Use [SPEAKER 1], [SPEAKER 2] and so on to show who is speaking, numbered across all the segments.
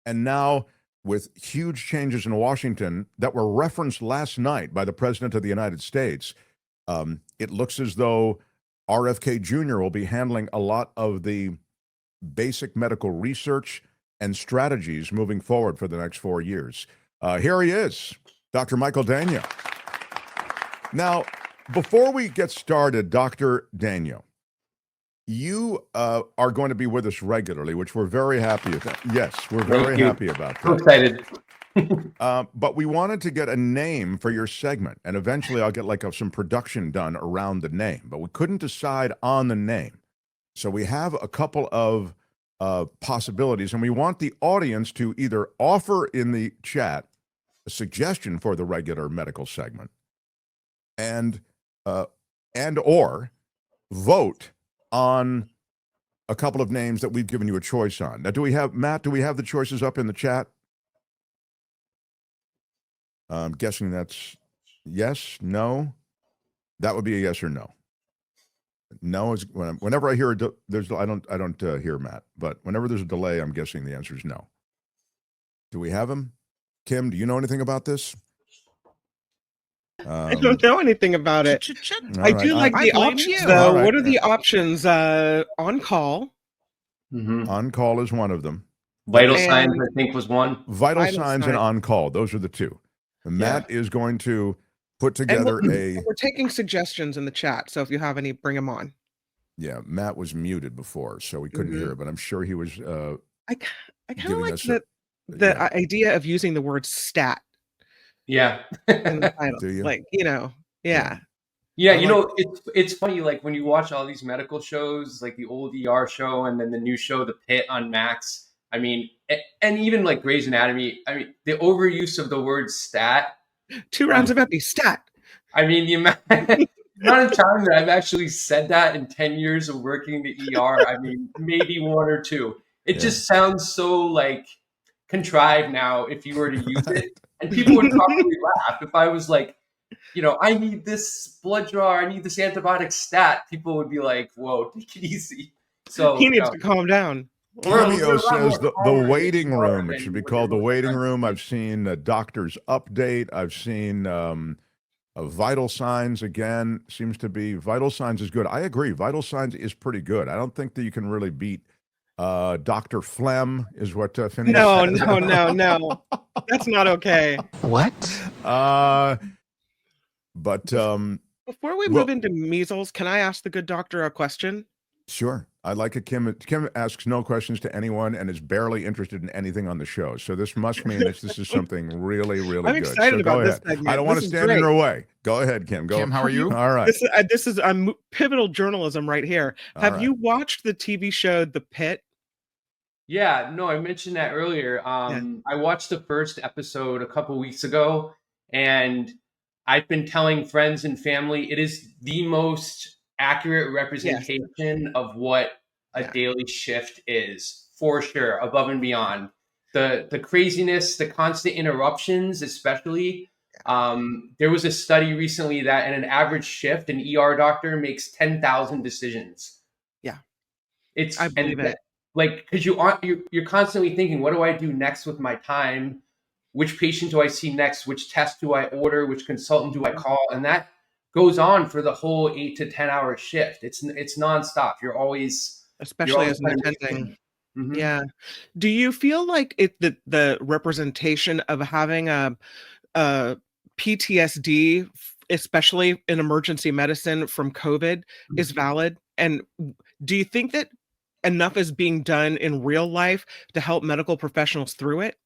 [SPEAKER 1] And now, with huge changes in Washington that were referenced last night by the President of the United States, it looks as though RFK Jr. will be handling a lot of the basic medical research and strategies moving forward for the next 4 years. Here he is, Dr. Michael Daignault. Now, before we get started, Dr. Daignault, you are going to be with us regularly, which we're very happy about. Yes, we're very happy about that.
[SPEAKER 2] I'm excited.
[SPEAKER 1] But we wanted to get a name for your segment, and eventually I'll get like some production done around the name, but we couldn't decide on the name. So we have a couple of possibilities, and we want the audience to either offer in the chat a suggestion for the regular medical segment and or vote on a couple of names that we've given you a choice on. Now, do we have, Matt, do we have the choices up in the chat? I'm guessing that's yes, no. That would be a yes or no. No is whenever I hear I don't hear Matt, but whenever there's a delay, I'm guessing the answer is no. Do we have him? Kim, do you know anything about this?
[SPEAKER 3] I don't know anything about it. I do like the options, though. What are the options? On call.
[SPEAKER 2] Mm-hmm.
[SPEAKER 1] On call is one of them.
[SPEAKER 2] Vital signs, I think, was one.
[SPEAKER 1] Vital signs and on call. Those are the two. And Matt is going to put together we're
[SPEAKER 3] taking suggestions in the chat, so if you have any, bring them on.
[SPEAKER 1] Yeah, Matt was muted before, so we couldn't hear it, but I'm sure he was
[SPEAKER 3] I kind of like the idea of using the word stat.
[SPEAKER 2] Yeah.
[SPEAKER 3] In the title.
[SPEAKER 1] Do you?
[SPEAKER 3] Like, you know, yeah.
[SPEAKER 2] Yeah, you know, it's funny, like when you watch all these medical shows, like the old ER show and then the new show, The Pit on Max, I mean, and even like Grey's Anatomy, I mean, the overuse of the word stat.
[SPEAKER 3] 2 rounds of epi, stat.
[SPEAKER 2] I mean, the amount of time that I've actually said that in 10 years of working the ER, I mean, maybe 1 or 2. It just sounds so like contrived now if you were to use it. And people would probably laugh if I was like, you know, I need this blood draw, I need this antibiotic stat. People would be like, whoa, take it easy. So
[SPEAKER 3] he needs to calm down.
[SPEAKER 1] Cameo says the waiting room. It should be called the waiting room. I've seen a doctor's update. I've seen vital signs again. Seems to be vital signs is good. I agree. Vital signs is pretty good. I don't think that you can really beat Dr. Phlegm is what Phineas said.
[SPEAKER 3] No. That's not okay.
[SPEAKER 4] What?
[SPEAKER 1] But
[SPEAKER 3] before we move into measles, can I ask the good doctor a question?
[SPEAKER 1] Sure. I like it. Kim asks no questions to anyone and is barely interested in anything on the show. So this must mean that this is something really, really good.
[SPEAKER 3] I'm excited about this segment.
[SPEAKER 1] I don't want to stand in your way. Go ahead, Kim. Go.
[SPEAKER 4] Kim, how are you?
[SPEAKER 1] All right.
[SPEAKER 3] This is pivotal journalism right here. Have you watched the TV show The Pit?
[SPEAKER 2] Yeah, no, I mentioned that earlier. I watched the first episode a couple weeks ago, and I've been telling friends and family it is the most accurate representation of what a daily shift is, for sure, above and beyond. The craziness, the constant interruptions, especially. There was a study recently that in an average shift, an ER doctor makes 10,000 decisions.
[SPEAKER 3] Yeah,
[SPEAKER 2] I believe it. Like, because you're constantly thinking, what do I do next with my time? Which patient do I see next? Which test do I order? Which consultant do I call? And that goes on for the whole 8 to 10 hour shift. It's nonstop. You're always,
[SPEAKER 3] especially as an attending.
[SPEAKER 2] Mm-hmm.
[SPEAKER 3] Yeah. Do you feel like the representation of having a PTSD, especially in emergency medicine from COVID, is valid? And do you think that enough is being done in real life to help medical professionals through it?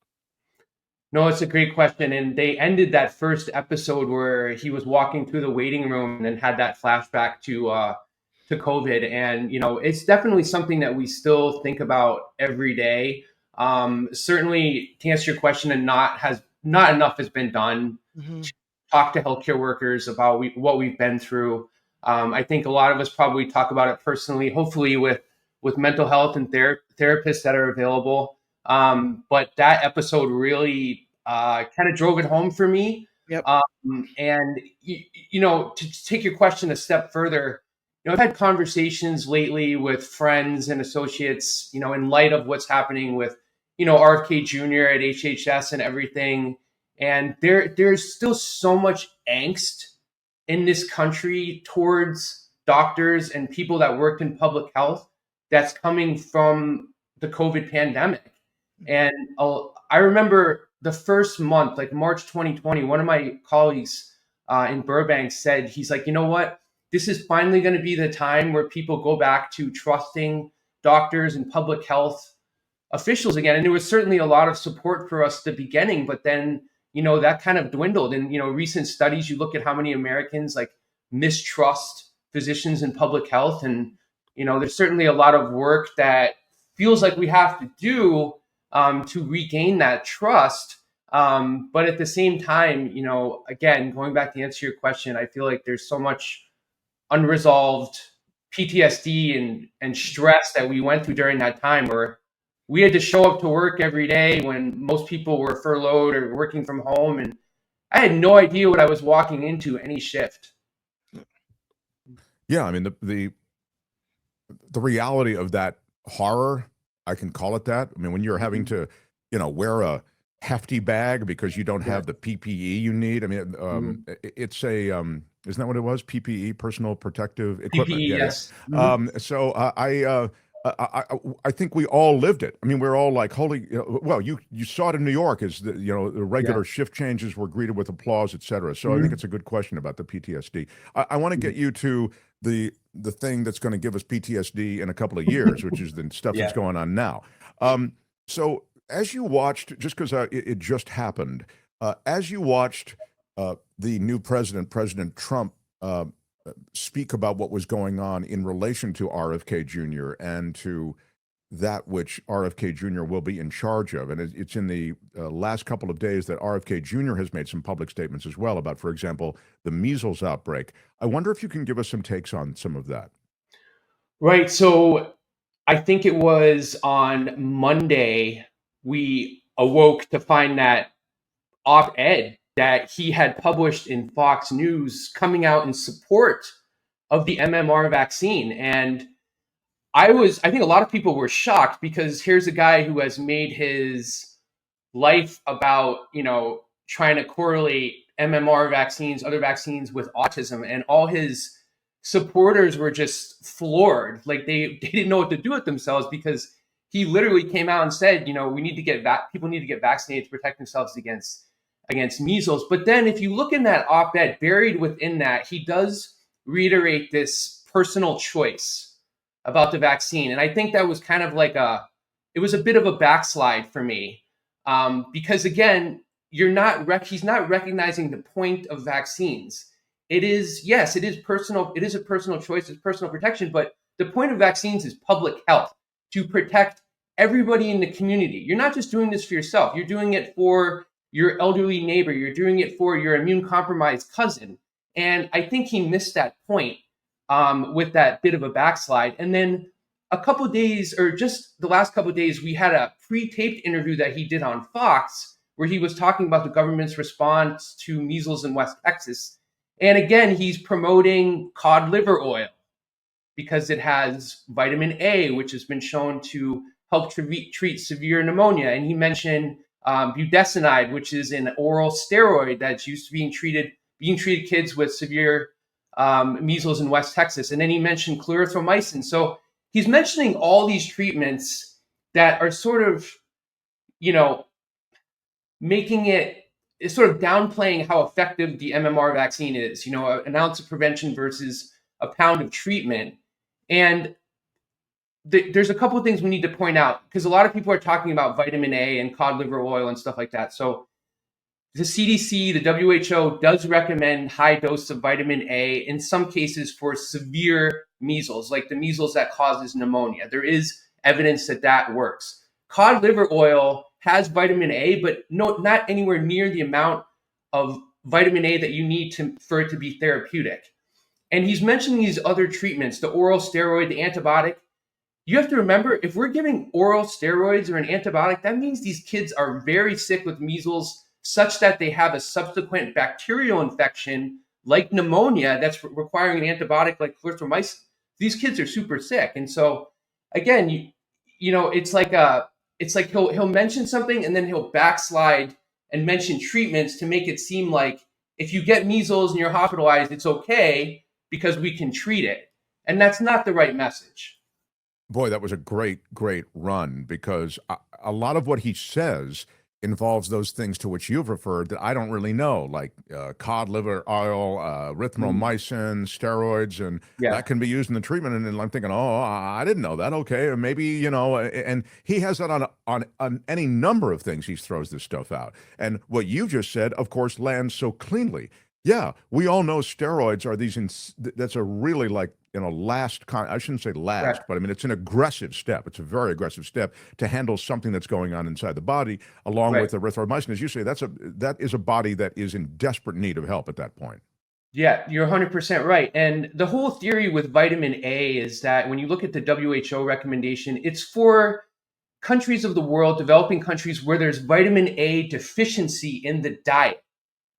[SPEAKER 2] No, it's a great question. And they ended that first episode where he was walking through the waiting room and had that flashback to COVID. And, you know, it's definitely something that we still think about every day. Certainly, to answer your question, and not enough has been done to talk to healthcare workers about what we've been through. I think a lot of us probably talk about it personally, hopefully with mental health and therapists that are available. But that episode really kind of drove it home for me.
[SPEAKER 3] Yep.
[SPEAKER 2] And, you know, to take your question a step further, you know, I've had conversations lately with friends and associates, you know, in light of what's happening with, RFK Jr. at HHS and everything. And there's still so much angst in this country towards doctors and people that work in public health that's coming from the COVID pandemic. And I remember the first month, like March 2020, one of my colleagues in Burbank said, he's like, you know what? This is finally going to be the time where people go back to trusting doctors and public health officials again. And there was certainly a lot of support for us at the beginning, but then, that kind of dwindled. And, recent studies, you look at how many Americans like mistrust physicians in public health. And, there's certainly a lot of work that feels like we have to do to regain that trust. But at the same time, again, going back to answer your question, I feel like there's so much unresolved PTSD and stress that we went through during that time, where we had to show up to work every day when most people were furloughed or working from home. And I had no idea what I was walking into any shift.
[SPEAKER 1] Yeah. I mean, the reality of that horror, I can call it that. I mean, when you're having to, wear a hefty bag because you don't have the PPE you need. I mean, it's a, isn't that what it was? PPE, personal protective equipment.
[SPEAKER 2] PPE, yes.
[SPEAKER 1] So I think we all lived it. I mean, we're all like, holy, well, you saw it in New York as the regular shift changes were greeted with applause, et cetera. So I think it's a good question about the PTSD. I want to get you to the thing that's going to give us PTSD in a couple of years, which is the stuff that's going on now. So as you watched, just because it just happened, as you watched the new President Trump, speak about what was going on in relation to RFK Jr. and to that which RFK Jr. will be in charge of. And it's in the last couple of days that RFK Jr. has made some public statements as well about, for example, the measles outbreak. I wonder if you can give us some takes on some of that.
[SPEAKER 2] Right. So I think it was on Monday we awoke to find that op-ed that he had published in Fox News coming out in support of the MMR vaccine. And I think a lot of people were shocked, because here's a guy who has made his life about, trying to correlate MMR vaccines, other vaccines with autism, and all his supporters were just floored. Like they didn't know what to do with themselves, because he literally came out and said, we need to people need to get vaccinated to protect themselves against measles. But then if you look in that op-ed, buried within that, he does reiterate this personal choice about the vaccine. And I think that was kind of like it was a bit of a backslide for me, because again, he's not recognizing the point of vaccines. It is personal. It is a personal choice. It's personal protection. But the point of vaccines is public health, to protect everybody in the community. You're not just doing this for yourself. You're doing it for your elderly neighbor. You're doing it for your immune compromised cousin. And I think he missed that point with that bit of a backslide. And then a couple of days, or just the last couple of days, we had a pre-taped interview that he did on Fox, where he was talking about the government's response to measles in West Texas. And again, he's promoting cod liver oil because it has vitamin A, which has been shown to help treat severe pneumonia. And he mentioned budesonide, which is an oral steroid that's used to being treated kids with severe measles in West Texas. And then he mentioned clarithromycin. So he's mentioning all these treatments that are sort of, making it sort of downplaying how effective the MMR vaccine is, an ounce of prevention versus a pound of treatment. And there's a couple of things we need to point out, because a lot of people are talking about vitamin A and cod liver oil and stuff like that. So the CDC, the WHO does recommend high dose of vitamin A in some cases for severe measles, like the measles that causes pneumonia. There is evidence that works. Cod liver oil has vitamin A, but not anywhere near the amount of vitamin A that you need for it to be therapeutic. And he's mentioning these other treatments, the oral steroid, the antibiotic. You have to remember, if we're giving oral steroids or an antibiotic, that means these kids are very sick with measles, such that they have a subsequent bacterial infection like pneumonia that's requiring an antibiotic like clarithromycin. These kids are super sick. And so again, it's like it's like he'll mention something and then he'll backslide and mention treatments to make it seem like if you get measles and you're hospitalized, it's okay because we can treat it. And that's not the right message.
[SPEAKER 1] Boy, that was a great, great run, because a lot of what he says involves those things to which you've referred that I don't really know, like cod liver oil, erythromycin, steroids, and
[SPEAKER 2] Yeah.
[SPEAKER 1] that can be used in the treatment. And I'm thinking, oh, I didn't know that. Okay, or maybe, you know, and he has that on any number of things. He throws this stuff out. And what you just said, of course, lands so cleanly. Yeah, we all know steroids are that's a really, like, you know, I shouldn't say last,
[SPEAKER 2] Right.
[SPEAKER 1] but I mean, it's an aggressive step. It's a very aggressive step to handle something that's going on inside the body, along
[SPEAKER 2] Right.
[SPEAKER 1] with erythromycin. As you say, that is a body that is in desperate need of help at that point.
[SPEAKER 2] Yeah, you're 100% right. And the whole theory with vitamin A is that when you look at the WHO recommendation, it's for countries of the world, developing countries, where there's vitamin A deficiency in the diet.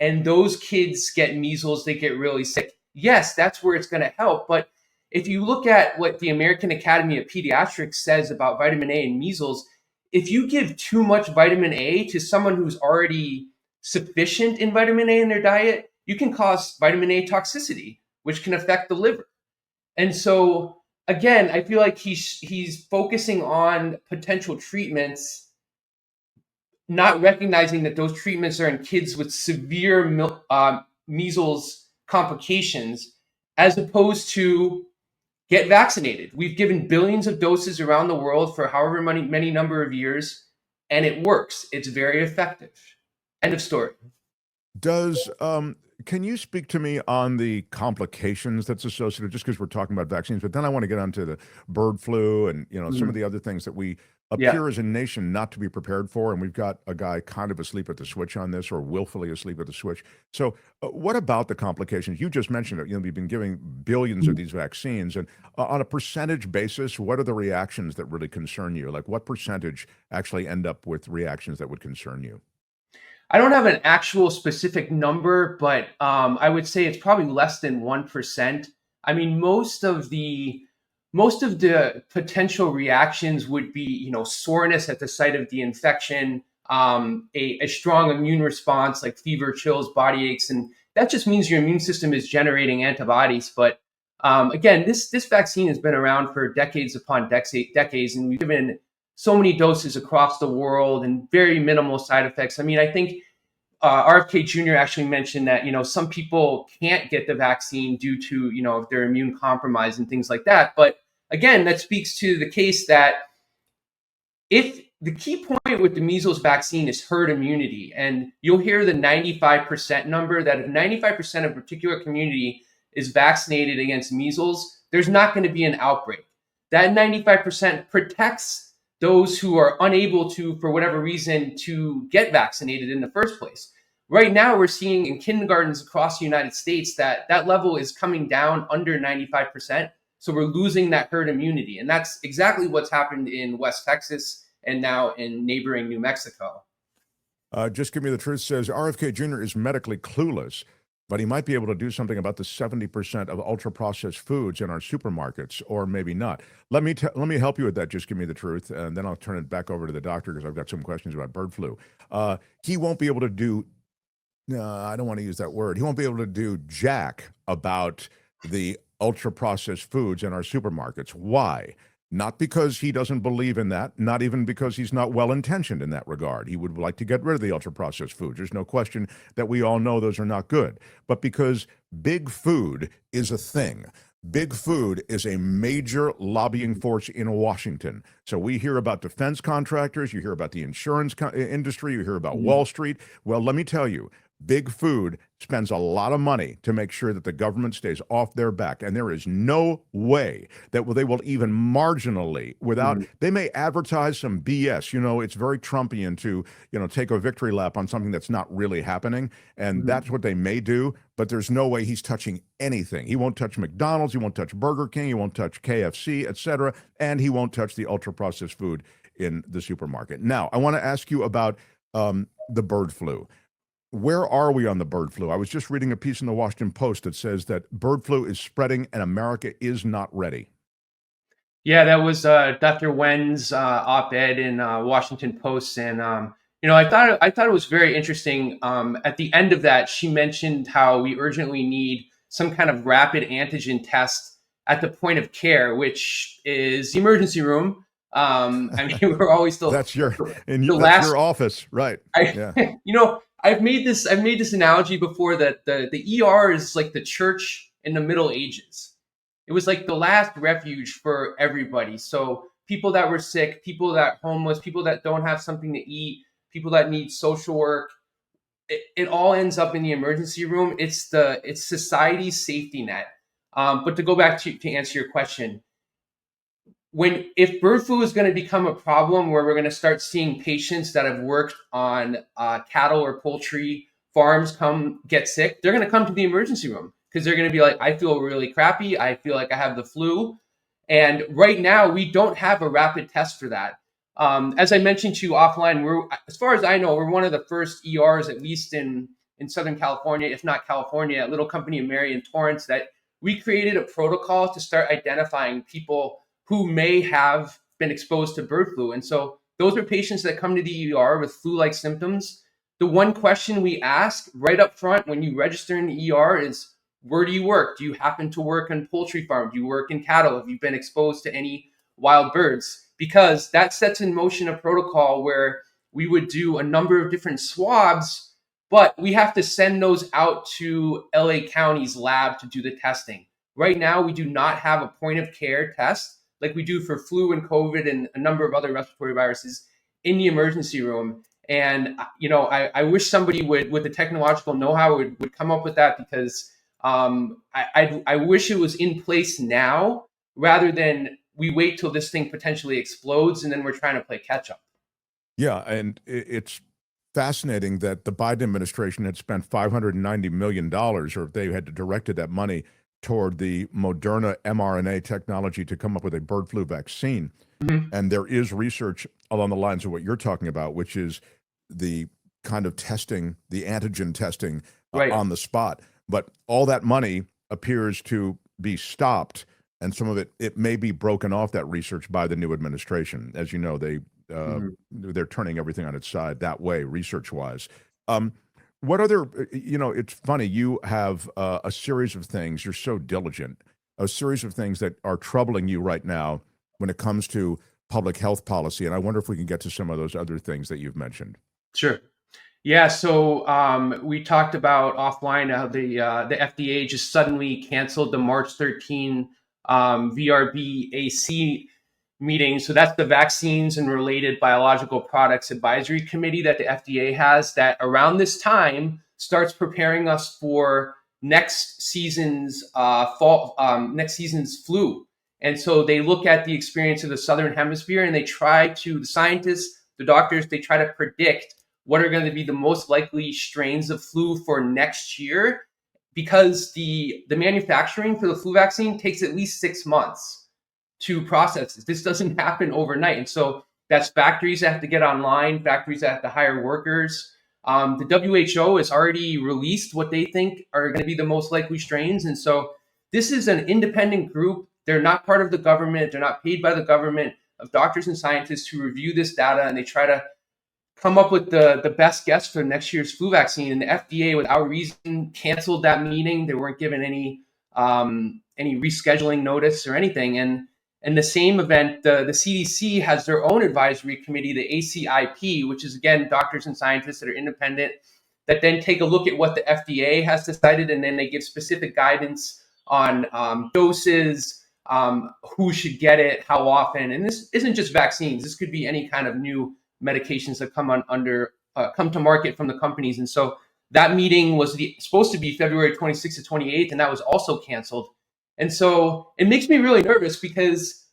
[SPEAKER 2] And those kids get measles, they get really sick. Yes, that's where it's going to help. But if you look at what the American Academy of Pediatrics says about vitamin A and measles, if you give too much vitamin A to someone who's already sufficient in vitamin A in their diet, you can cause vitamin A toxicity, which can affect the liver. And so, again, I feel like he's focusing on potential treatments, not recognizing that those treatments are in kids with severe measles complications, as opposed to get vaccinated. We've given billions of doses around the world for however many number of years, and it works. It's very effective. End of story.
[SPEAKER 1] Can you speak to me on the complications that's associated, just because we're talking about vaccines, but then I want to get onto the bird flu and, you know, some of the other things that we appear as a nation not to be prepared for, and we've got a guy kind of asleep at the switch on this, or willfully asleep at the switch. So what about the complications? You just mentioned it. You know, we've been giving billions of these vaccines, and on a percentage basis, what are the reactions that really concern you? Like, what percentage actually end up with reactions that would concern you?
[SPEAKER 2] I don't have an actual specific number, but I would say it's probably less than 1%. I mean, most of the potential reactions would be, you know, soreness at the site of the infection, a strong immune response like fever, chills, body aches, and that just means your immune system is generating antibodies. But again, this vaccine has been around for decades upon decades, and we've given so many doses across the world and very minimal side effects. I mean, I think RFK Jr. actually mentioned that, you know, some people can't get the vaccine due to, you know, if they're immune compromised and things like that. But again, that speaks to the case that if the key point with the measles vaccine is herd immunity, and you'll hear the 95% number, that if 95% of a particular community is vaccinated against measles, there's not going to be an outbreak. That 95% protects those who are unable to, for whatever reason, to get vaccinated in the first place. Right now, we're seeing in kindergartens across the United States that level is coming down under 95%. So we're losing that herd immunity. And that's exactly what's happened in West Texas and now in neighboring New Mexico.
[SPEAKER 1] Just Give Me the Truth says RFK Jr. is medically clueless, but he might be able to do something about the 70% of ultra-processed foods in our supermarkets, or maybe not. Let me help you with that. Just Give Me the Truth, and then I'll turn it back over to the doctor, because I've got some questions about bird flu. He won't be able to do. I don't want to use that word. He won't be able to do jack about the ultra-processed foods in our supermarkets. Why? Not because he doesn't believe in that, not even because he's not well-intentioned in that regard. He would like to get rid of the ultra-processed foods. There's no question that we all know those are not good. But because big food is a thing. Big food is a major lobbying force in Washington. So we hear about defense contractors, you hear about the insurance industry, you hear about Wall Street. Well, let me tell you, big food spends a lot of money to make sure that the government stays off their back. And there is no way that they will even marginally, they may advertise some BS. You know, it's very Trumpian to, you know, take a victory lap on something that's not really happening. And that's what they may do. But there's no way he's touching anything. He won't touch McDonald's. He won't touch Burger King. He won't touch KFC, etc. And he won't touch the ultra-processed food in the supermarket. Now, I want to ask you about the bird flu. Where are we on the bird flu? I was just reading a piece in the Washington Post that says that bird flu is spreading and America is not ready.
[SPEAKER 2] Yeah, that was Dr. Wen's op-ed in Washington Post, and I thought it was very interesting. At the end of that, she mentioned how we urgently need some kind of rapid antigen test at the point of care, which is the emergency room. I mean, we're always
[SPEAKER 1] That's your
[SPEAKER 2] the
[SPEAKER 1] that's
[SPEAKER 2] last.
[SPEAKER 1] your office, right? Yeah.
[SPEAKER 2] I've made this analogy before that the ER is like the church in the Middle Ages. It was like the last refuge for everybody. So people that were sick, people that homeless, people that don't have something to eat, people that need social work, it all ends up in the emergency room. It's society's safety net. But to go back to answer your question, if bird flu is going to become a problem where we're going to start seeing patients that have worked on cattle or poultry farms come get sick, they're going to come to the emergency room because they're going to be like, I feel really crappy. I feel like I have the flu. And right now, we don't have a rapid test for that. As I mentioned to you offline, as far as I know, we're one of the first ERs, at least in Southern California, if not California, a little company in Marion Torrance, that we created a protocol to start identifying people who may have been exposed to bird flu. And so those are patients that come to the ER with flu-like symptoms. The one question we ask right up front when you register in the ER is, where do you work? Do you happen to work on poultry farm? Do you work in cattle? Have you been exposed to any wild birds? Because that sets in motion a protocol where we would do a number of different swabs, but we have to send those out to LA County's lab to do the testing. Right now, we do not have a point of care test like we do for flu and COVID and a number of other respiratory viruses in the emergency room. And, I wish somebody with the technological know-how would come up with that, because I wish it was in place now rather than we wait till this thing potentially explodes and then we're trying to play catch up.
[SPEAKER 1] Yeah, and it's fascinating that the Biden administration had spent $590 million, or they had directed that money toward the Moderna mRNA technology to come up with a bird flu vaccine.
[SPEAKER 2] Mm-hmm.
[SPEAKER 1] And there is research along the lines of what you're talking about, which is the kind of testing, the antigen testing
[SPEAKER 2] Right.
[SPEAKER 1] on the spot. But all that money appears to be stopped, and some of it may be broken off, that research, by the new administration. As you know, they're turning everything on its side that way, research-wise. What other, it's funny, you have a series of things, you're so diligent, a series of things that are troubling you right now when it comes to public health policy. And I wonder if we can get to some of those other things that you've mentioned.
[SPEAKER 2] Sure. Yeah. So we talked about offline how the FDA just suddenly canceled the March 13 VRBAC meeting. So that's the Vaccines and Related Biological Products Advisory Committee that the FDA has, that around this time starts preparing us for next season's flu. And so they look at the experience of the Southern Hemisphere and the scientists, the doctors, they try to predict what are going to be the most likely strains of flu for next year, because the manufacturing for the flu vaccine takes at least 6 months to process this. This doesn't happen overnight. And so that's factories that have to get online, factories that have to hire workers. The WHO has already released what they think are going to be the most likely strains. And so this is an independent group. They're not part of the government. They're not paid by the government, of doctors and scientists who review this data, and they try to come up with the best guess for next year's flu vaccine. And the FDA, without reason, canceled that meeting. They weren't given any rescheduling notice or anything. And the same event, the CDC has their own advisory committee, the ACIP, which is, again, doctors and scientists that are independent, that then take a look at what the FDA has decided, and then they give specific guidance on doses, who should get it, how often. And this isn't just vaccines. This could be any kind of new medications that come to market from the companies. And so that meeting was supposed to be February 26th to 28th, and that was also canceled. And so it makes me really nervous, because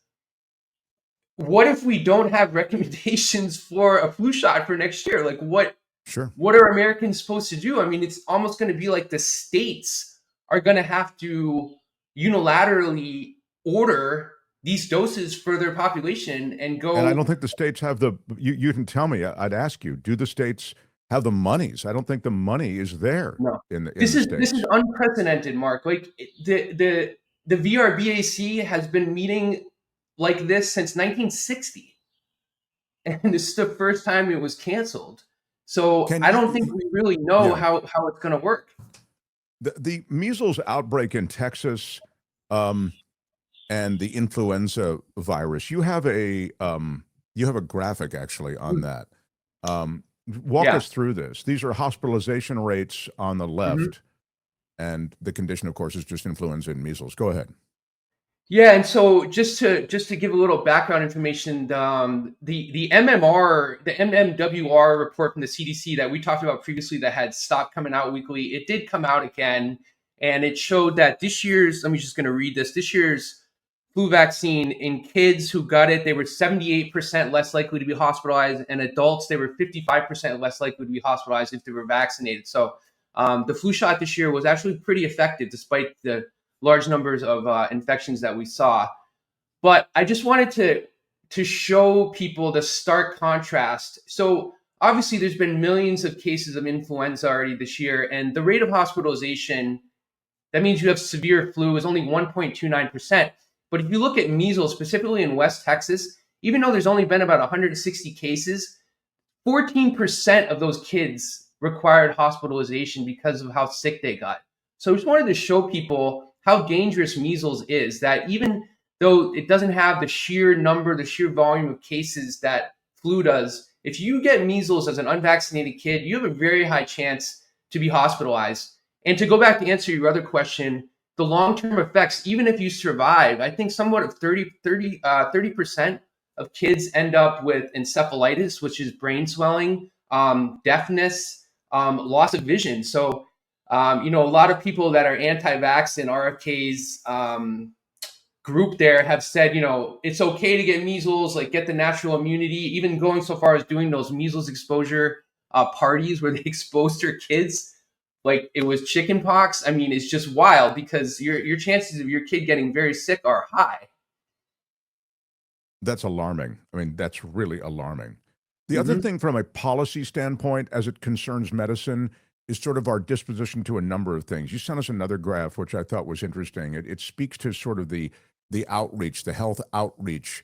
[SPEAKER 2] what if we don't have recommendations for a flu shot for next year? Like, what are Americans supposed to do? I mean, it's almost going to be like the states are going to have to unilaterally order these doses for their population and go.
[SPEAKER 1] And I don't think the states have you can tell me, I'd ask you, do the states have the monies? I don't think the money is there.
[SPEAKER 2] No.
[SPEAKER 1] This is
[SPEAKER 2] unprecedented, Mark. Like the VRBAC has been meeting like this since 1960. And this is the first time it was canceled. So
[SPEAKER 1] Can
[SPEAKER 2] I
[SPEAKER 1] you?
[SPEAKER 2] don't think we really know
[SPEAKER 1] Yeah.
[SPEAKER 2] how it's going to work.
[SPEAKER 1] The measles outbreak in Texas, and the influenza virus. You have a graphic actually on that. Walk
[SPEAKER 2] Yeah.
[SPEAKER 1] us through this. These are hospitalization rates on the
[SPEAKER 2] Mhm.
[SPEAKER 1] left, and the condition, of course, is just influenza and measles. Go ahead.
[SPEAKER 2] Yeah, and so just to give a little background information, the MMR, the MMWR report from the CDC that we talked about previously that had stopped coming out weekly, it did come out again, and it showed that this year's, let me just going to read this year's flu vaccine in kids who got it, they were 78% less likely to be hospitalized, and adults, they were 55% less likely to be hospitalized if they were vaccinated. So the flu shot this year was actually pretty effective despite the large numbers of infections that we saw. But I just wanted to show people the stark contrast. So obviously, there's been millions of cases of influenza already this year, and the rate of hospitalization, that means you have severe flu, is only 1.29%. But if you look at measles, specifically in West Texas, even though there's only been about 160 cases, 14% of those kids required hospitalization because of how sick they got. So I just wanted to show people how dangerous measles is, that even though it doesn't have the sheer number, the sheer volume of cases that flu does, if you get measles as an unvaccinated kid, you have a very high chance to be hospitalized. And to go back to answer your other question, the long-term effects, even if you survive, I think somewhat of 30% of kids end up with encephalitis, which is brain swelling, deafness, loss of vision. So, a lot of people that are anti-vax in RFK's group there have said, it's okay to get measles, like get the natural immunity, even going so far as doing those measles exposure parties where they exposed their kids like it was chicken pox. I mean, it's just wild because your chances of your kid getting very sick are high.
[SPEAKER 1] That's alarming. I mean, that's really alarming. The other
[SPEAKER 2] Mm-hmm.
[SPEAKER 1] thing from a policy standpoint, as it concerns medicine, is sort of our disposition to a number of things. You sent us another graph, which I thought was interesting. It speaks to sort of the outreach, the health outreach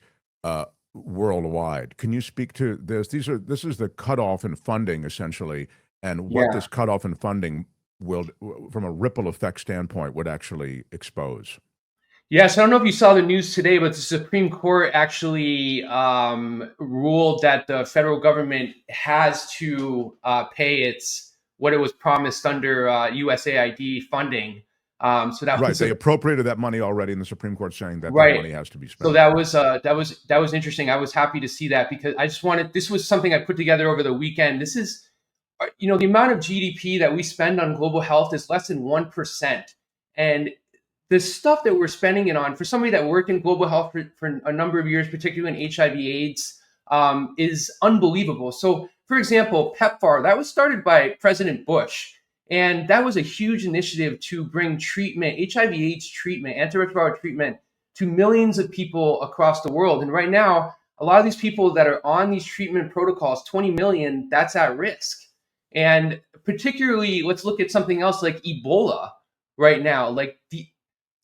[SPEAKER 1] worldwide. Can you speak to this? This is the cutoff in funding, essentially, and what
[SPEAKER 2] Yeah.
[SPEAKER 1] this cutoff in funding will, from a ripple effect standpoint, would actually expose.
[SPEAKER 2] Yes, I don't know if you saw the news today, but the Supreme Court actually ruled that the federal government has to pay what it was promised under USAID funding. So that
[SPEAKER 1] Right.
[SPEAKER 2] was
[SPEAKER 1] They appropriated that money already, and the Supreme Court saying that that
[SPEAKER 2] right.
[SPEAKER 1] money has to be
[SPEAKER 2] So
[SPEAKER 1] spent.
[SPEAKER 2] that was interesting. I was happy to see that because I just wanted, this was something I put together over the weekend. This is, the amount of GDP that we spend on global health is less than 1%. And the stuff that we're spending it on, for somebody that worked in global health for a number of years, particularly in HIV/AIDS, is unbelievable. So, for example, PEPFAR, that was started by President Bush. And that was a huge initiative to bring treatment, HIV/AIDS treatment, antiretroviral treatment, to millions of people across the world. And right now, a lot of these people that are on these treatment protocols, 20 million, that's at risk. And particularly, let's look at something else like Ebola right now. Like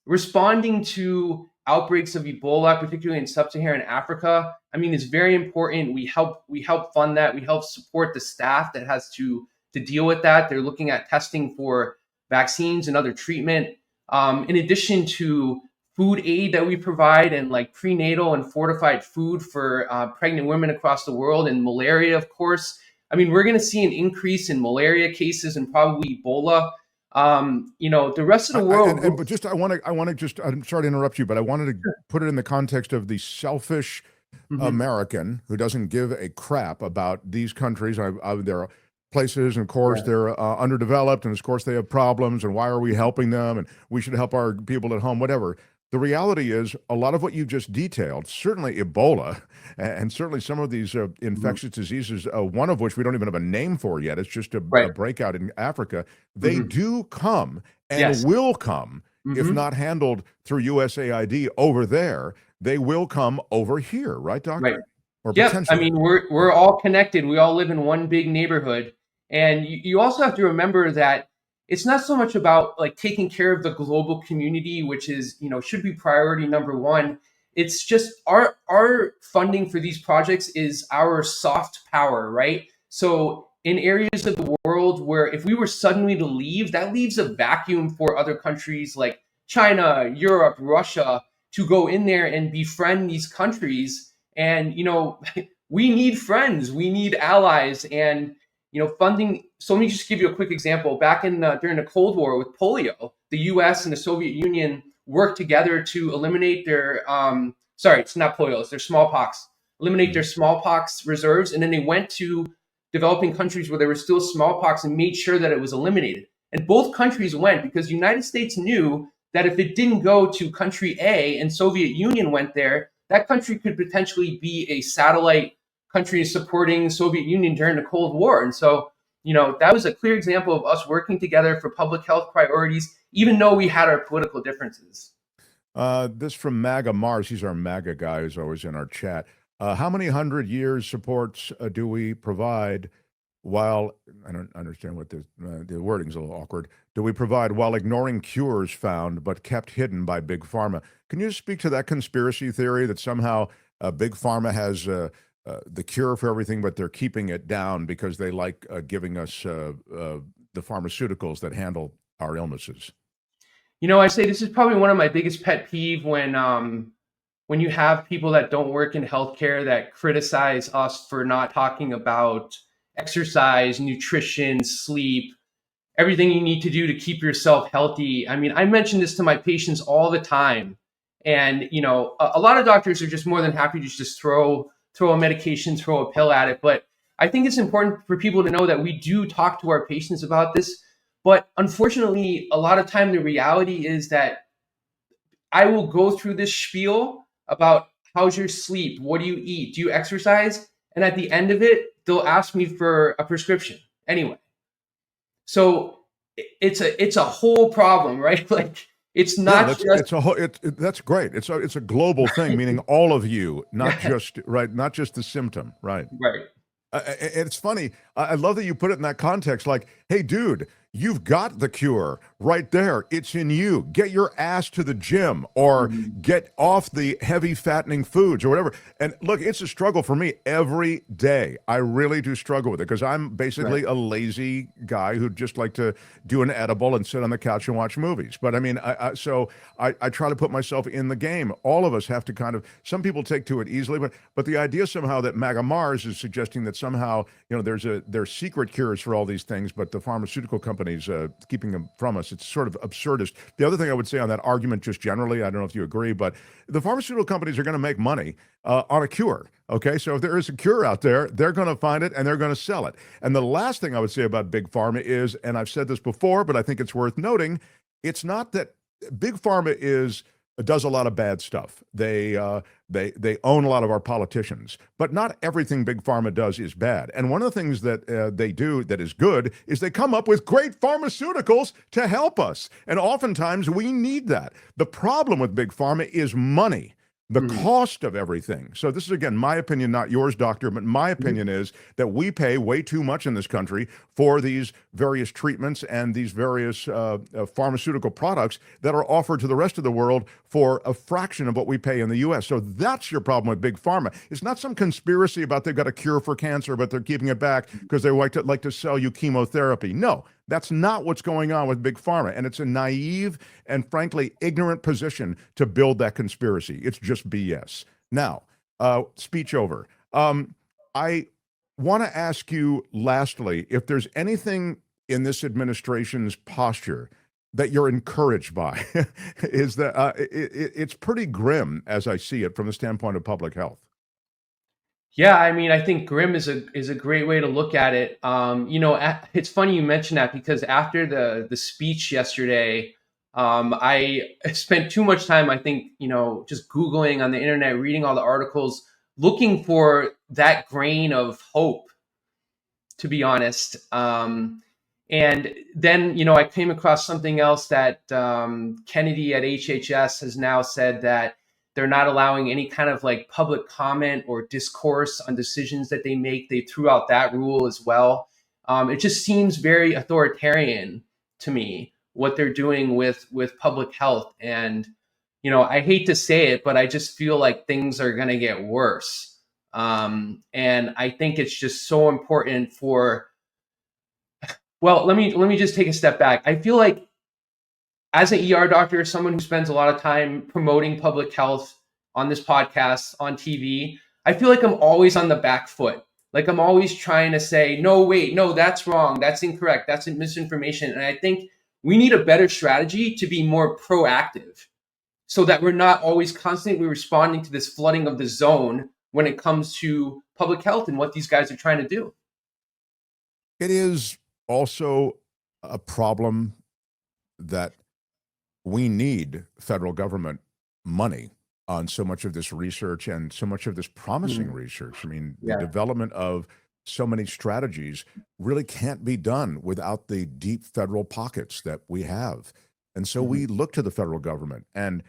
[SPEAKER 2] responding to outbreaks of Ebola, particularly in sub-Saharan Africa, I mean, it's very important. We help fund that. We help support the staff that has to deal with that. They're looking at testing for vaccines and other treatment. In addition to food aid that we provide and like prenatal and fortified food for pregnant women across the world, and malaria, of course. I mean, we're going to see an increase in malaria cases and probably Ebola. The rest of the world.
[SPEAKER 1] But just I want to just, I'm sorry to interrupt you, but I wanted to put it in the context of the selfish American who doesn't give a crap about these countries. There are places, and of course they're underdeveloped, and of course they have problems, and why are we helping them? And we should help our people at home, whatever. The reality is, a lot of what you just detailed, certainly Ebola, and certainly some of these infectious diseases, one of which we don't even have a name for yet, it's just a breakout in Africa, they do come and will come, if not handled through USAID over there, they will come over here, right, Doctor?
[SPEAKER 2] Right.
[SPEAKER 1] Or
[SPEAKER 2] Yep.
[SPEAKER 1] potentially.
[SPEAKER 2] I mean, we're all connected. We all live in one big neighborhood. And you also have to remember that it's not so much about like taking care of the global community, which is, should be priority number one. it's just our funding for these projects is our soft power, right? So in areas of the world where if we were suddenly to leave, that leaves a vacuum for other countries like China, Europe, Russia to go in there and befriend these countries. And, we need friends, we need allies, and, funding. So let me just give you a quick example. Back in during the Cold War with polio, the U.S. and the Soviet Union worked together to eliminate their, sorry, it's not polio, it's their smallpox, eliminate their smallpox reserves. And then they went to developing countries where there was still smallpox and made sure that it was eliminated. And both countries went because the United States knew that if it didn't go to country A and Soviet Union went there, that country could potentially be a satellite country supporting Soviet Union during the Cold War. And so, that was a clear example of us working together for public health priorities, even though we had our political differences.
[SPEAKER 1] This from MAGA Mars. He's our MAGA guy who's always in our chat. How many 100 years supports do we provide while, I don't understand what the wording's a little awkward, do we provide while ignoring cures found but kept hidden by Big Pharma? Can you speak to that conspiracy theory that somehow Big Pharma has the cure for everything, but they're keeping it down because they like giving us the pharmaceuticals that handle our illnesses?
[SPEAKER 2] I say this is probably one of my biggest pet peeve when you have people that don't work in healthcare that criticize us for not talking about exercise, nutrition, sleep, everything you need to do to keep yourself healthy. I mean, I mention this to my patients all the time. And, a lot of doctors are just more than happy to just throw a medication, throw a pill at it. But I think it's important for people to know that we do talk to our patients about this. But unfortunately, a lot of time, the reality is that I will go through this spiel about how's your sleep? What do you eat? Do you exercise? And at the end of it, they'll ask me for a prescription anyway. So it's a whole problem, right? Like it's not
[SPEAKER 1] that's great. It's a global thing, meaning all of you, not just not just the symptom, right?
[SPEAKER 2] Right.
[SPEAKER 1] It's funny. I love that you put it in that context. Like, hey, dude, you've got the cure right there. It's in you. Get your ass to the gym or get off the heavy fattening foods or whatever. And look, it's a struggle for me every day. I really do struggle with it because I'm basically a lazy guy who'd just like to do an edible and sit on the couch and watch movies. But I mean, so I try to put myself in the game. All of us have to kind of, some people take to it easily, but the idea somehow that MAGA Mars is suggesting that somehow, there's secret cures for all these things, but the pharmaceutical companies keeping them from us. It's sort of absurdist. The other thing I would say on that argument, just generally, I don't know if you agree, but the pharmaceutical companies are going to make money on a cure. Okay, so if there is a cure out there, they're going to find it and they're going to sell it. And the last thing I would say about Big Pharma is, and I've said this before, but I think it's worth noting, it's not that Big Pharma does a lot of bad stuff. They own a lot of our politicians, but not everything Big Pharma does is bad. And one of the things that they do that is good is they come up with great pharmaceuticals to help us. And oftentimes we need that. The problem with Big Pharma is money. The cost of everything. So this is, again, my opinion, not yours, doctor, but my opinion is that we pay way too much in this country for these various treatments and these various pharmaceutical products that are offered to the rest of the world for a fraction of what we pay in the U.S. So that's your problem with Big Pharma. It's not some conspiracy about they've got a cure for cancer, but they're keeping it back because they like to sell you chemotherapy. No. That's not what's going on with Big Pharma. And it's a naive and frankly ignorant position to build that conspiracy. It's just BS. Now, speech over. I want to ask you lastly, if there's anything in this administration's posture that you're encouraged by, is that it's pretty grim as I see it from the standpoint of public health.
[SPEAKER 2] Yeah, I mean, I think grim is a great way to look at it. It's funny you mention that because after the speech yesterday, I spent too much time, I think, just Googling on the internet, reading all the articles, looking for that grain of hope, to be honest. And then, I came across something else that Kennedy at HHS has now said that they're not allowing any kind of like public comment or discourse on decisions that they make. They threw out that rule as well. It just seems very authoritarian to me, what they're doing with public health. And, I hate to say it, but I just feel like things are going to get worse. And I think it's just so important well, let me just take a step back. I feel like as an ER doctor, someone who spends a lot of time promoting public health on this podcast, on TV, I feel like I'm always on the back foot. Like I'm always trying to say, no, wait, no, that's wrong. That's incorrect. That's misinformation. And I think we need a better strategy to be more proactive so that we're not always constantly responding to this flooding of the zone when it comes to public health and what these guys are trying to do.
[SPEAKER 1] It is also a problem that we need federal government money on so much of this research and so much of this promising research. I mean, the development of so many strategies really can't be done without the deep federal pockets that we have. And so we look to the federal government. And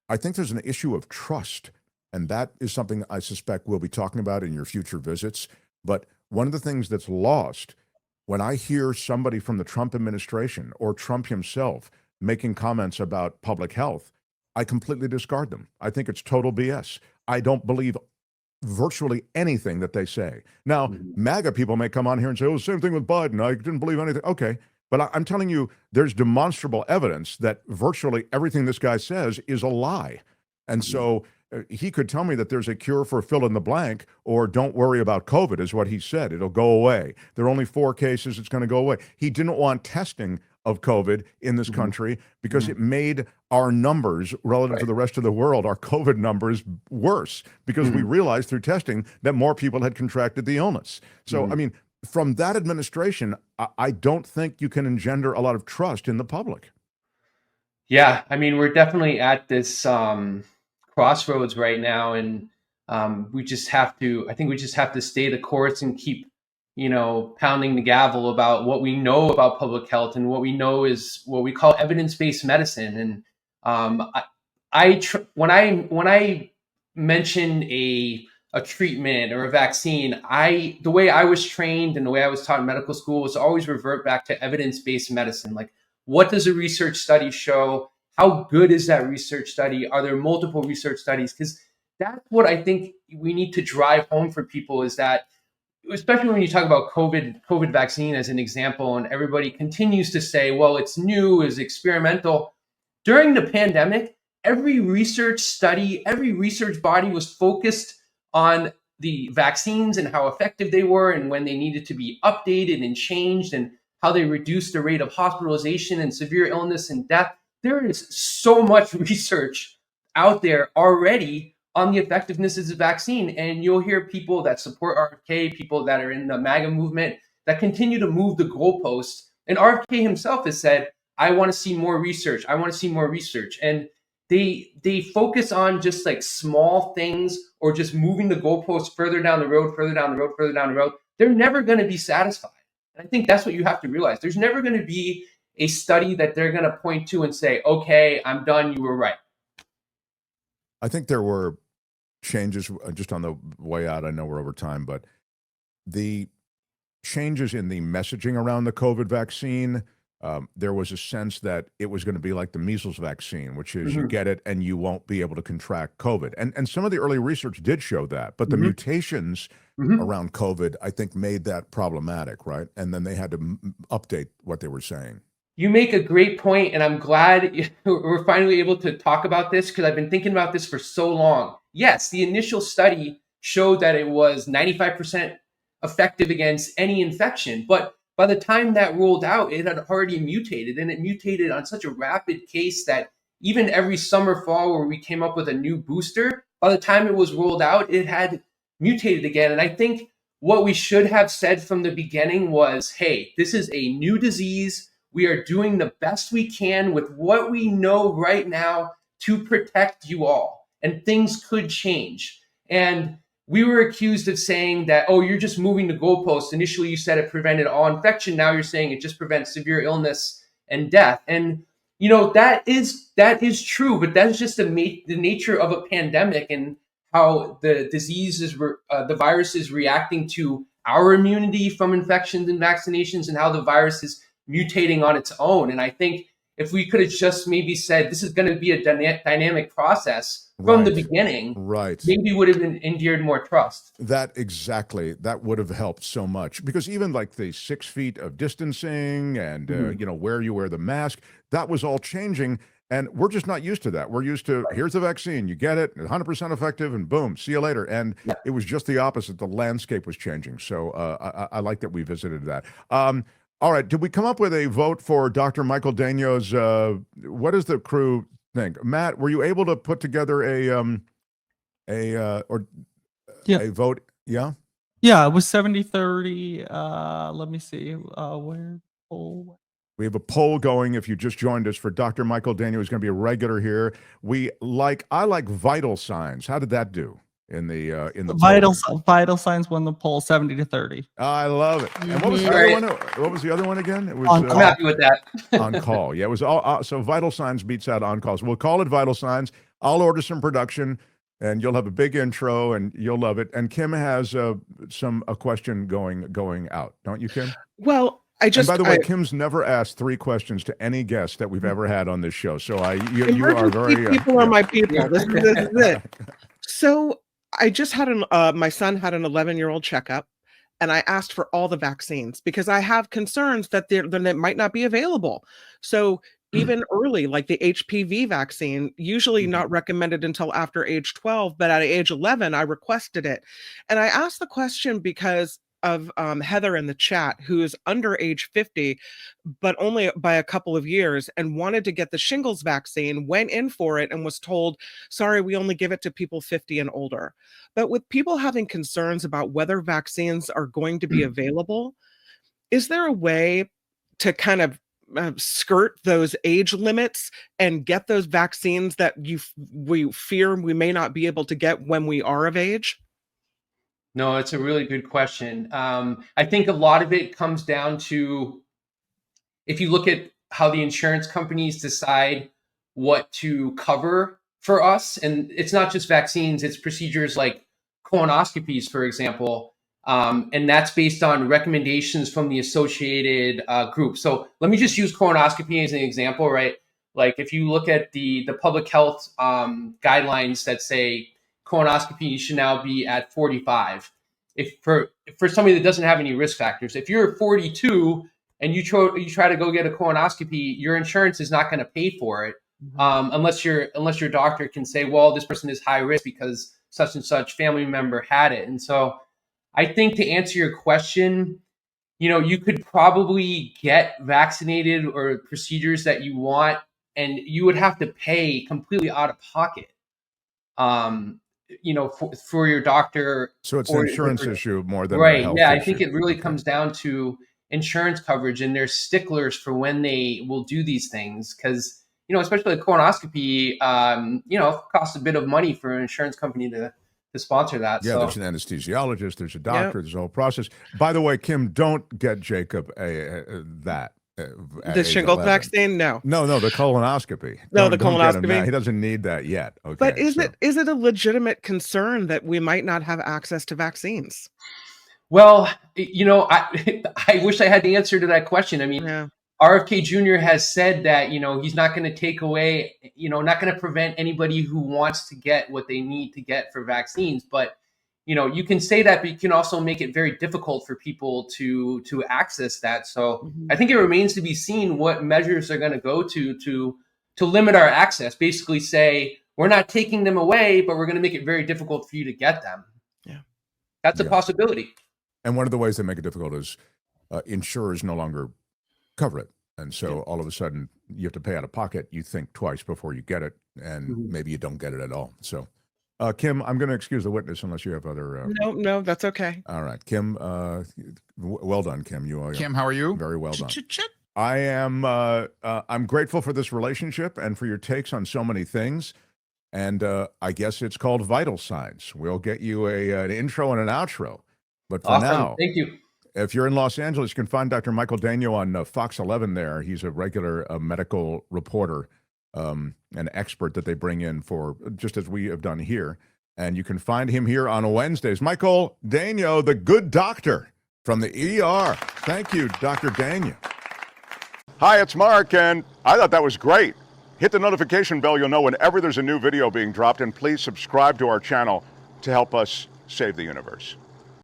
[SPEAKER 1] I think there's an issue of trust. And that is something I suspect we'll be talking about in your future visits. But one of the things that's lost when I hear somebody from the Trump administration or Trump himself making comments about public health, I completely discard them. I think it's total BS. I don't believe virtually anything that they say. Now, MAGA people may come on here and say, oh, same thing with Biden. I didn't believe anything. Okay. But I'm telling you, there's demonstrable evidence that virtually everything this guy says is a lie. And so he could tell me that there's a cure for fill in the blank, or don't worry about COVID is what he said. It'll go away. There are only 4 cases. It's going to go away. He didn't want testing of COVID in this country because it made our numbers relative to the rest of the world, our COVID numbers, worse because we realized through testing that more people had contracted the illness. So, I mean, from that administration, I don't think you can engender a lot of trust in the public.
[SPEAKER 2] Yeah, I mean, we're definitely at this crossroads right now, and we just have to. I think we just have to stay the course and keep, pounding the gavel about what we know about public health, and what we know is what we call evidence-based medicine. And when I mention a treatment or a vaccine, the way I was trained and the way I was taught in medical school was always revert back to evidence-based medicine. Like, what does a research study show? How good is that research study? Are there multiple research studies? Because that's what I think we need to drive home for people, is that, especially when you talk about COVID vaccine as an example, and everybody continues to say, well, it's new, it's experimental. During the pandemic, every research study, every research body was focused on the vaccines and how effective they were, and when they needed to be updated and changed, and how they reduced the rate of hospitalization and severe illness and death. There is so much research out there already on the effectiveness of the vaccine. And you'll hear people that support RFK, people that are in the MAGA movement, that continue to move the goalposts. And RFK himself has said, I want to see more research. I want to see more research. And they focus on just like small things, or just moving the goalposts further down the road, further down the road, further down the road. They're never going to be satisfied. And I think that's what you have to realize. There's never going to be a study that they're going to point to and say, okay, I'm done, you were right.
[SPEAKER 1] I think there were changes just on the way out. I know we're over time, but the changes in the messaging around the COVID vaccine, there was a sense that it was going to be like the measles vaccine, which is you get it and you won't be able to contract COVID. And some of the early research did show that, but the mutations around COVID, I think, made that problematic, right? And then they had to update what they were saying.
[SPEAKER 2] You make a great point, and I'm glad we're finally able to talk about this, because I've been thinking about this for so long. Yes, the initial study showed that it was 95% effective against any infection, but by the time that rolled out, it had already mutated, and it mutated on such a rapid case that even every summer, fall, where we came up with a new booster, by the time it was rolled out, it had mutated again. And I think what we should have said from the beginning was, hey, this is a new disease. We are doing the best we can with what we know right now to protect you all. And things could change. And we were accused of saying that, oh, you're just moving the goalposts. Initially, you said it prevented all infection. Now you're saying it just prevents severe illness and death. And, that is true, but that's just the nature of a pandemic, and how the disease is, the virus is reacting to our immunity from infections and vaccinations, and how the virus is mutating on its own. And I think if we could have just maybe said this is going to be a dynamic process from the beginning,
[SPEAKER 1] right,
[SPEAKER 2] maybe would have endeared more trust.
[SPEAKER 1] That would have helped so much, because even like the 6 feet of distancing and where you wear the mask, that was all changing, and we're just not used to that. We're used to, here's the vaccine, you get it, 100% effective, and boom, see you later. And it was just the opposite. The landscape was changing. So I like that we visited that. All right, did we come up with a vote for Dr. Michael Daignault's, what does the crew think? Matt, were you able to put together a vote? Yeah?
[SPEAKER 4] Yeah, it was 70-30. Let me see. Where poll?
[SPEAKER 1] We have a poll going if you just joined us for Dr. Michael Daignault, who's going to be a regular here. I like vital signs. How did that do in the
[SPEAKER 4] vital signs won the poll 70-30.
[SPEAKER 1] I love it. And what was the other one? What was the other one again? It was
[SPEAKER 4] On call.
[SPEAKER 2] I'm happy with that.
[SPEAKER 1] On call. Yeah, it was all so vital signs beats out on calls. We'll call it vital signs. I'll order some production, and you'll have a big intro, and you'll love it. And Kim has a question going out, don't you, Kim?
[SPEAKER 3] Well, and by
[SPEAKER 1] the way, Kim's never asked 3 questions to any guest that we've ever had on this show. So you are very
[SPEAKER 3] people are my people. This is it. So I just had my son had an 11-year-old checkup, and I asked for all the vaccines because I have concerns that they might not be available. So even early, like the HPV vaccine, usually not recommended until after age 12, but at age 11, I requested it. And I asked the question because of Heather in the chat, who is under age 50, but only by a couple of years, and wanted to get the shingles vaccine, went in for it and was told, sorry, we only give it to people 50 and older. But with people having concerns about whether vaccines are going to be available, is there a way to kind of skirt those age limits and get those vaccines that we fear we may not be able to get when we are of age?
[SPEAKER 2] No, it's a really good question. I think a lot of it comes down to, if you look at how the insurance companies decide what to cover for us, and it's not just vaccines, it's procedures like colonoscopies, for example, and that's based on recommendations from the associated group. So let me just use colonoscopy as an example, right? Like if you look at the public health guidelines that say colonoscopy should now be at 45. If for somebody that doesn't have any risk factors, if you're 42 and you try to go get a colonoscopy, your insurance is not going to pay for it unless your doctor can say, well, this person is high risk because such and such family member had it. And so I think to answer your question, you could probably get vaccinated or procedures that you want, and you would have to pay completely out of pocket. For your doctor.
[SPEAKER 1] So it's an insurance issue more than
[SPEAKER 2] right.
[SPEAKER 1] A health
[SPEAKER 2] Yeah,
[SPEAKER 1] issue.
[SPEAKER 2] I think it really comes down to insurance coverage, and there's sticklers for when they will do these things because especially a colonoscopy, costs a bit of money for an insurance company to sponsor that.
[SPEAKER 1] Yeah,
[SPEAKER 2] so.
[SPEAKER 1] There's an anesthesiologist, there's a doctor, there's a whole process. By the way, Kim, don't get Jacob that.
[SPEAKER 3] The shingles vaccine? No,
[SPEAKER 1] the colonoscopy.
[SPEAKER 3] No, the colonoscopy.
[SPEAKER 1] He doesn't need that yet. Okay,
[SPEAKER 3] but is it a legitimate concern that we might not have access to vaccines?
[SPEAKER 2] Well, I wish I had the answer to that question. I mean, RFK Jr. has said that he's not going to take away, not going to prevent anybody who wants to get what they need to get for vaccines, but you can say that, but you can also make it very difficult for people to access that. So I think it remains to be seen what measures they're going to go to limit our access. Basically say, we're not taking them away, but we're going to make it very difficult for you to get them.
[SPEAKER 3] Yeah.
[SPEAKER 2] That's a possibility.
[SPEAKER 1] And one of the ways they make it difficult is insurers no longer cover it. And so all of a sudden you have to pay out of pocket. You think twice before you get it, and maybe you don't get it at all. So Kim, I'm going to excuse the witness unless you have other.
[SPEAKER 3] No, that's okay.
[SPEAKER 1] All right, Kim. Well done, Kim.
[SPEAKER 5] Kim, how are you?
[SPEAKER 1] Very well done. I am. I'm grateful for this relationship and for your takes on so many things. And I guess it's called Vital Signs. We'll get you an intro and an outro. But for now,
[SPEAKER 2] thank you.
[SPEAKER 1] If you're in Los Angeles, you can find Dr. Michael Daignault on Fox 11 there. He's a regular medical reporter. An expert that they bring in for, just as we have done here. And you can find him here on Wednesdays. Michael Daignault, the good doctor from the ER. Thank you, Dr. Daignault. Hi, it's Mark, and I thought that was great. Hit the notification bell, you'll know whenever there's a new video being dropped, and please subscribe to our channel to help us save the universe.